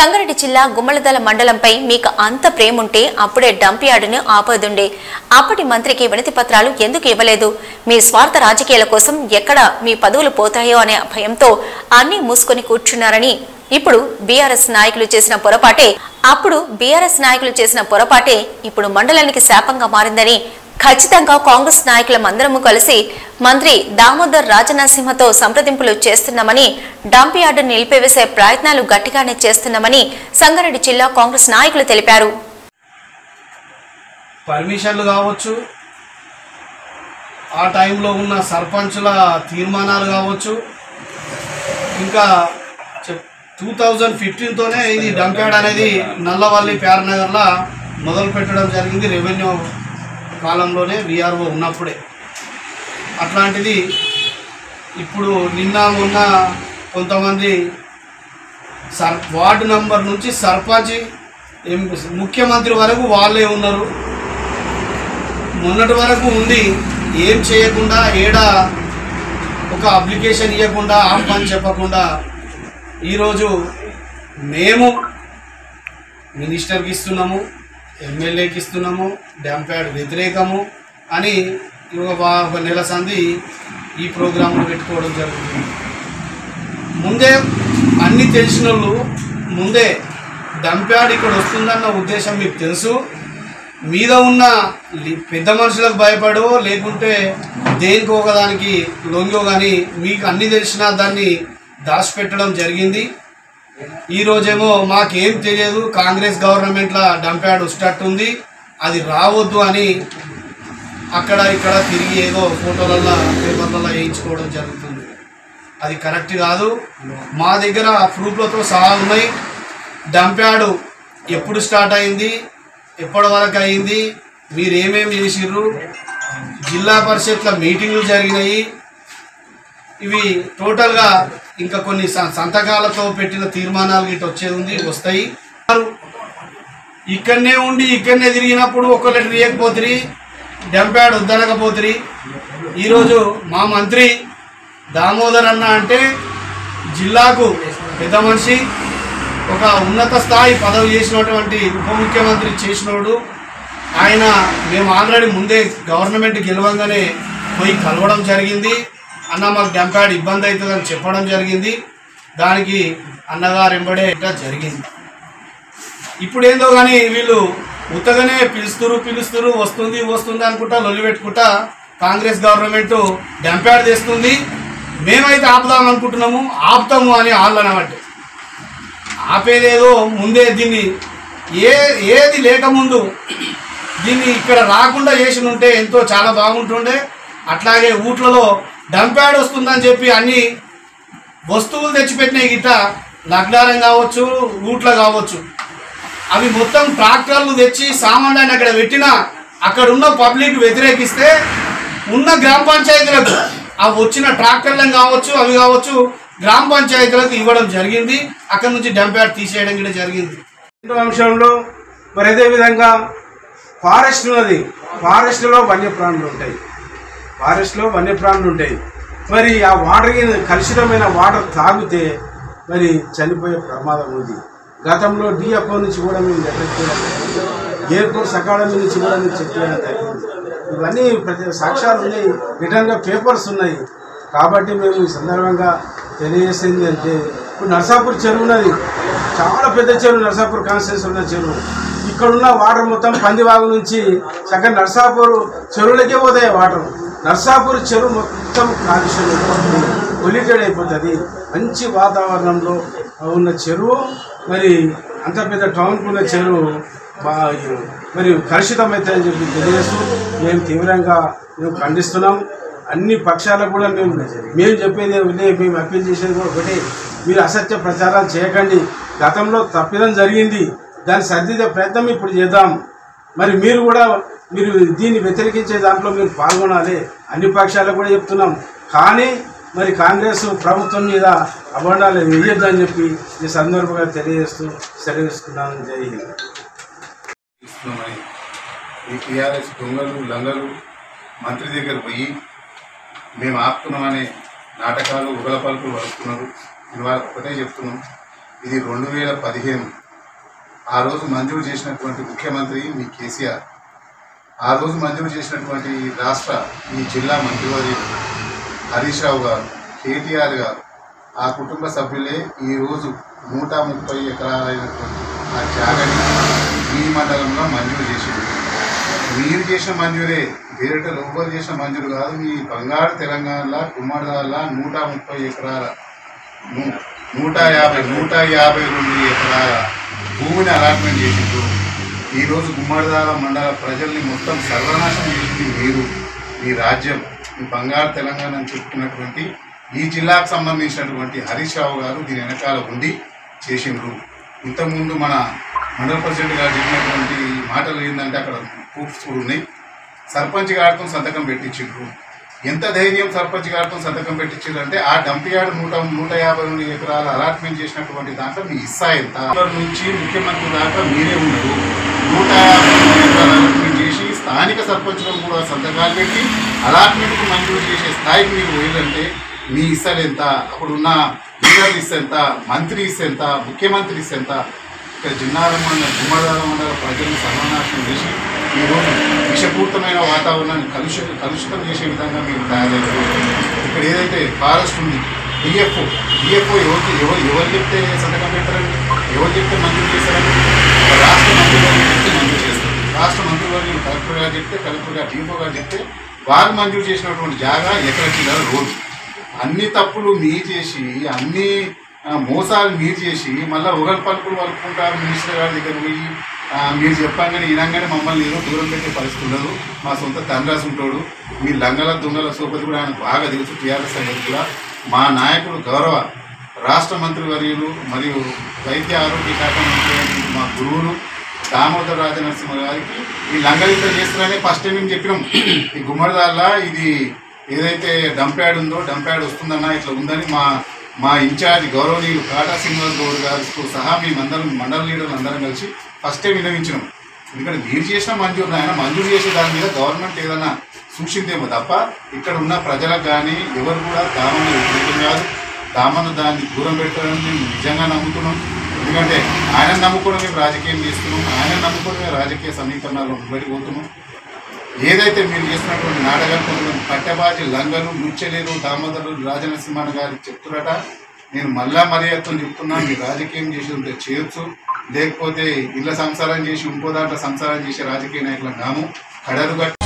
సంగారెడ్డి జిల్లా గుమ్మలదల మండలంపై మీకు అంత ప్రేముంటే అప్పుడే డంప్ యార్డును ఆపదుండే. అప్పటి మంత్రికి వినతి పత్రాలు ఎందుకు ఇవ్వలేదు? మీ స్వార్థ రాజకీయాల కోసం ఎక్కడ మీ పదవులు పోతాయో అనే భయంతో అన్నీ మూసుకొని కూర్చున్నారని ఇప్పుడు బీఆర్ఎస్ నాయకులు చేసిన పొరపాటే ఇప్పుడు మండలానికి శాపంగా మారిందని ఖచ్చితంగా కాంగ్రెస్ నాయకులమందరము కలిసి మంత్రి దామోదర్ రాజనరసింహతో సంప్రదింపులు చేస్తున్నామని, డంప్ యార్డు నిలిపివేసే ప్రయత్నాలు గట్టిగానే చేస్తున్నామని సంగారెడ్డి జిల్లా కాంగ్రెస్ నాయకులు తెలిపారు. పర్మిషన్లు కావచ్చు, ఆ టైంలో ఉన్న సర్పంచుల తీర్మానాలు కావచ్చు, ఇంకా 2015తోనే ఇది డంప్ యార్డ్ అనేది నల్లవల్లి ప్యారనగర్లో మొదలు పెట్టడం జరిగింది. రెవెన్యూ కాలంలోనే విఆర్ఓ ఉన్నప్పుడే. అట్లాంటిది ఇప్పుడు నిన్న మొన్న కొంతమంది వార్డు నంబర్ నుంచి సర్పంచ్ ముఖ్యమంత్రి వరకు వాళ్ళే ఉన్నారు. మొన్నటి వరకు ఉండి ఏం చేయకుండా, ఏడా ఒక అప్లికేషన్ ఇవ్వకుండా, ఆపని చెప్పకుండా ఈరోజు మేము మినిస్టర్కి ఇస్తున్నాము, ఎమ్మెల్యేకి ఇస్తున్నాము, డంప్ యార్డ్ వ్యతిరేకము అని ఒక నెల సంది ఈ ప్రోగ్రాంలో పెట్టుకోవడం జరుగుతుంది. ముందే అన్నీ తెలిసిన వాళ్ళు ముందే డంప్ యార్డ్ ఇక్కడ వస్తుందన్న ఉద్దేశం మీకు తెలుసు. మీద ఉన్న పెద్ద మనుషులకు భయపడో లేకుంటే దేనికో ఒకదానికి లొంగో కానీ మీకు అన్నీ తెలిసినా దాన్ని దాచిపెట్టడం జరిగింది. ఈరోజేమో మాకేం తెలియదు, కాంగ్రెస్ గవర్నమెంట్లో డంప్ యార్డ్ స్టార్ట్ ఉంది, అది రావద్దు అని అక్కడ ఇక్కడ తిరిగి ఏదో ఫోటోలలో పేపర్లలో వేయించుకోవడం జరుగుతుంది. అది కరెక్ట్ కాదు. మా దగ్గర ప్రూఫ్లతో సహా ఉన్నాయి. డంప్ యార్డ్ ఎప్పుడు స్టార్ట్ అయింది, ఎప్పటి వరకు అయింది, మీరు ఏమేమి చేసిర్రు, జిల్లా పరిషత్ల మీటింగ్లు జరిగినాయి, ఇవి టోటల్గా ఇంకా కొన్ని సంతకాలతో పెట్టిన తీర్మానాలు గిట్ట వచ్చేది ఉంది, వస్తాయి. ఇక్కడనే ఉండి ఇక్కడనే తిరిగినప్పుడు ఒక లెటర్ ఇవ్వకపోతుంది, డంప్ యార్డ్ వద్దనకపోతుంది. ఈరోజు మా మంత్రి దామోదర్ అన్న అంటే జిల్లాకు పెద్ద మనిషి, ఒక ఉన్నత స్థాయి పదవి చేసినటువంటి ఉప ముఖ్యమంత్రి చేసినోడు ఆయన. మేము ఆల్రెడీ ముందే గవర్నమెంట్ గెలవంగానే పోయి కలవడం జరిగింది. అన్న మాకు డంప్ యార్డ్ ఇబ్బంది అవుతుందని చెప్పడం జరిగింది. దానికి అన్నగారు ఎంబడే జరిగింది. ఇప్పుడు ఏందో కానీ వీళ్ళు ఉత్తగానే పిలుస్తురు వస్తుంది అనుకుంటా లొల్లి పెట్టుకుంటా కాంగ్రెస్ గవర్నమెంట్ డంప్ యార్డ్ తెస్తుంది. మేమైతే ఆపుదాం అనుకుంటున్నాము, ఆపుతాము అని వాళ్ళు అనబట్టి ఆపేదేదో ముందే దీన్ని ఏది లేకముందు దీన్ని ఇక్కడ రాకుండా చేసి ఉంటే ఎంతో చాలా బాగుంటుండే. అట్లాగే ఊట్లలో డంప్ యార్డ్ వస్తుందని చెప్పి అన్ని వస్తువులు తెచ్చిపెట్టినాయి గిట్ట, లగ్నారం కావచ్చు, ఊట్లో కావచ్చు, అవి మొత్తం ట్రాక్టర్లు తెచ్చి సామాన్యాన్ని అక్కడ పెట్టినా అక్కడ ఉన్న పబ్లిక్ వ్యతిరేకిస్తే ఉన్న గ్రామ పంచాయతీలకు ఆ వచ్చిన ట్రాక్టర్లను కావచ్చు, అవి కావచ్చు, గ్రామ పంచాయతీలకు ఇవ్వడం జరిగింది. అక్కడ నుంచి డంప్ యార్డ్ తీసేయడం కూడా జరిగింది. రెండో అంశంలో మరి అదేవిధంగా ఫారెస్ట్ ఉన్నది, ఫారెస్ట్లో వన్యప్రాణులు ఉంటాయి. మరి ఆ వాటర్ కలుషితమైన వాటర్ తాగితే మరి చనిపోయే ప్రమాదం ఉంది. గతంలో డిఎఫ్ఓ నుంచి కూడా మేము లెటర్ చేయడం జరిగింది, ఎయిర్పోర్ట్స్ అకాడమీ నుంచి కూడా మేము చెప్పడం జరిగింది. ఇవన్నీ ప్రతి సాక్ష్యాలు ఉన్నాయి, రిటర్న్గా పేపర్స్ ఉన్నాయి. కాబట్టి మేము ఈ సందర్భంగా తెలియజేసింది అంటే, ఇప్పుడు నర్సాపూర్ చెరువు ఉన్నది, చాలా పెద్ద చెరువు, నర్సాపూర్ కాన్స్టిట్యూన్సీ ఉన్న చెరువు. ఇక్కడున్న వాటర్ మొత్తం పందివాగు నుంచి చక్కగా నర్సాపూర్ చెరువులకే పోతాయి వాటర్. నర్సాపూర్ చెరువు మొత్తం కాలుష్యం పొల్యూటెడ్ అయిపోతుంది. మంచి వాతావరణంలో ఉన్న చెరువు, మరి అంత పెద్ద టౌన్కు ఉన్న చెరువు మరి కలుషితమవుతాయని చెప్పి తెలియజేస్తూ మేము తీవ్రంగా ఖండిస్తున్నాం. అన్ని పక్షాలకు కూడా మేము చెప్పేది మేము అప్పీల్ చేసేది కూడా ఒకటే, మీరు అసత్య ప్రచారాలు చేయకండి. గతంలో తప్పిదం జరిగింది, దాన్ని సరిదిద్దే ప్రయత్నం ఇప్పుడు చేద్దాం. మరి మీరు దీన్ని వ్యతిరేకించే దాంట్లో మీరు పాల్గొనాలి. అన్ని పక్షాలకు కూడా చెప్తున్నాం. కానీ మరి కాంగ్రెస్ ప్రభుత్వం మీద అభండాలు వేయొద్దని చెప్పి ఈ సందర్భంగా తెలియజేస్తూ సెలవిస్తున్నాను. జై హింద్. ఈ టీఆర్ఎస్ దొంగలు లంగలు మంత్రి దగ్గర పోయి మేము ఆపుతున్నామనే నాటకాలు ఉగల పలుకులు వస్తున్నారు. ఇవాళ ఒకటే చెప్తున్నాం, ఇది 2015 ఆ రోజు మంజూరు చేసినటువంటి ముఖ్యమంత్రి మీ కేసీఆర్. ఆ రోజు మంజూరు చేసినటువంటి ఈ జిల్లా మంత్రివర్యులు హరీష్ రావు గారు, కేటీఆర్ గారు, ఆ కుటుంబ సభ్యులే ఈరోజు 130 ఎకరాలైనటువంటి ఆ జాగాని ఈ మండలంలో మంజూరు చేసింది. మీరు చేసిన మంజూరే, వేరేట లోపల చేసిన మంజూరు కాదు. మీ బంగారు తెలంగాణలో గుమ్మడిదాల 130 ఎకరాల 152 ఎకరాల భూమిని అలాట్మెంట్ చేసిండ్రు. ఈరోజు గుమ్మడిదాల మండల ప్రజల్ని మొత్తం సర్వనాశనం చేసింది మీరు, మీ రాజ్యం, మీ బంగారు తెలంగాణ అని చెప్పుకున్నటువంటి ఈ జిల్లాకు సంబంధించినటువంటి హరీష్ రావు గారు దీని వెనకాల ఉండి చేసిండ్రు. ఇంతకుముందు మన మండల ప్రెసిడెంట్ గారు చెప్పినటువంటి మాటలు ఏంటంటే అక్కడ ప్రూఫ్స్ కూడా ఉన్నాయి. సర్పంచ్ గారితో సంతకం పెట్టించిండ్రు. ఎంత ధైర్యం సర్పంచ్ గారితో సంతకం పెట్టించారు అంటే ఆ డంపియార్డ్ 152 ఎకరాలు అలాట్మెంట్ చేసినటువంటి దాంట్లో మీ ఇస్సా ఎంత నుంచి ముఖ్యమంత్రి దాకా మీరే ఉన్నారు. 152 ఎకరాలు అలాట్మెంట్ చేసి స్థానిక సర్పంచులను కూడా సంతకాలు పెట్టి అలాట్మెంట్కు మంజూరు చేసే స్థాయికి మీరు పోయిందంటే మీ ఇస్సాలు ఎంత, అప్పుడున్న లీడర్లు ఇస్స ఎంత, మంత్రి ఇస్స ఎంత, ముఖ్యమంత్రి ఇస్స ఎంత. ఇక్కడ జిన్నారం మండల గుమ్మడిదాల మండల ప్రజలను సర్వనాశనం చేసి ఈరోజు విషపూరితమైన వాతావరణాన్ని కలుషితం చేసే విధంగా మీరు తయారయ్యారు. ఇక్కడ ఏదైతే ఫారెస్ట్ ఉంది, డిఎఫ్ఓ ఎవరు చెప్తే సంతకం పెట్టారండి, ఎవరు చెప్తే మంజూరు చేశారండి? రాష్ట్ర మంత్రివర్యులు చెప్తే మంజూరు చేస్తారు. రాష్ట్ర మంత్రివర్యులు కలెక్టర్ గారు చెప్తే, కలెక్టర్ గారు డిఎఫ్ఓ గారు చెప్తే వారు మంజూరు చేసినటువంటి జాగా ఎక్కడ చిల్లర రోడ్డు. అన్ని తప్పులు మీరు చేసి, అన్ని మోసాలు మీరు చేసి మళ్ళీ ఒకరి పలుకులు పలుకుంటారు. మినిస్టర్ గారి దగ్గర పోయి మీరు చెప్పంగానే వినంగానే మమ్మల్ని ఏదో దూరం పెట్టే పరిస్థితి ఉండదు. మా సొంత తండ్రాసి ఉంటాడు. మీ లంగల దొంగల సోపతి కూడా ఆయనకు బాగా తెలుసు. టీఆర్ఎస్ అనేది కూడా మా నాయకుడు గౌరవ రాష్ట్ర మంత్రివర్యులు మరియు వైద్య ఆరోగ్య శాఖ మంత్రి మా గురువులు దామోదర రాజనరసింహ గారికి ఈ లంగలింత చేస్తున్నారని ఫస్ట్ టైం మేము చెప్పినాం. ఈ గుమ్మడిదాల్లా ఇది ఏదైతే డంప్యాడ్ ఉందో, డంప్యాడ్ వస్తుందన్నా ఇట్లా ఉందని మా ఇన్ఛార్జ్ గౌరవనీయులు కాటా శ్రీనివాస్ గౌడ్ గారితో సహా మేమందరం మండల లీడర్లు అందరం కలిసి ఫస్ట్ టైం విన్నవించినాం. ఎందుకంటే మీరు చేసిన మంజూరు ఆయన మంజూరు చేసే దాని మీద గవర్నమెంట్ ఏదైనా సూచిందేమో తప్ప ఇక్కడ ఉన్న ప్రజలకు కానీ ఎవరు కూడా దామను వ్యతిరేకం కాదు. దామను దాన్ని దూరం పెట్టాలని మేము నిజంగా నమ్ముతున్నాం. ఎందుకంటే ఆయన నమ్ముకోవడం మేము రాజకీయం చేస్తున్నాం, ఆయన నమ్ముకోవడమే రాజకీయ సమీకరణాల్లో పోతున్నాం. ఏదైతే మీరు చేస్తున్నటువంటి నాటకాలు పట్టెబాజీ లంగలు ముచ్చలేరు దామోదరు రాజనరసింహ గారు చెప్తున్నట, నేను మరీ అర్థం చెప్తున్నాను. మీరు రాజకీయం చేసి ఉంటే చేయొచ్చు, లేకపోతే ఇళ్ళ సంసారం చేసి ఇంకో దాంట్లో సంసారం చేసే రాజకీయ నాయకులను కాము. కడరుగట్టు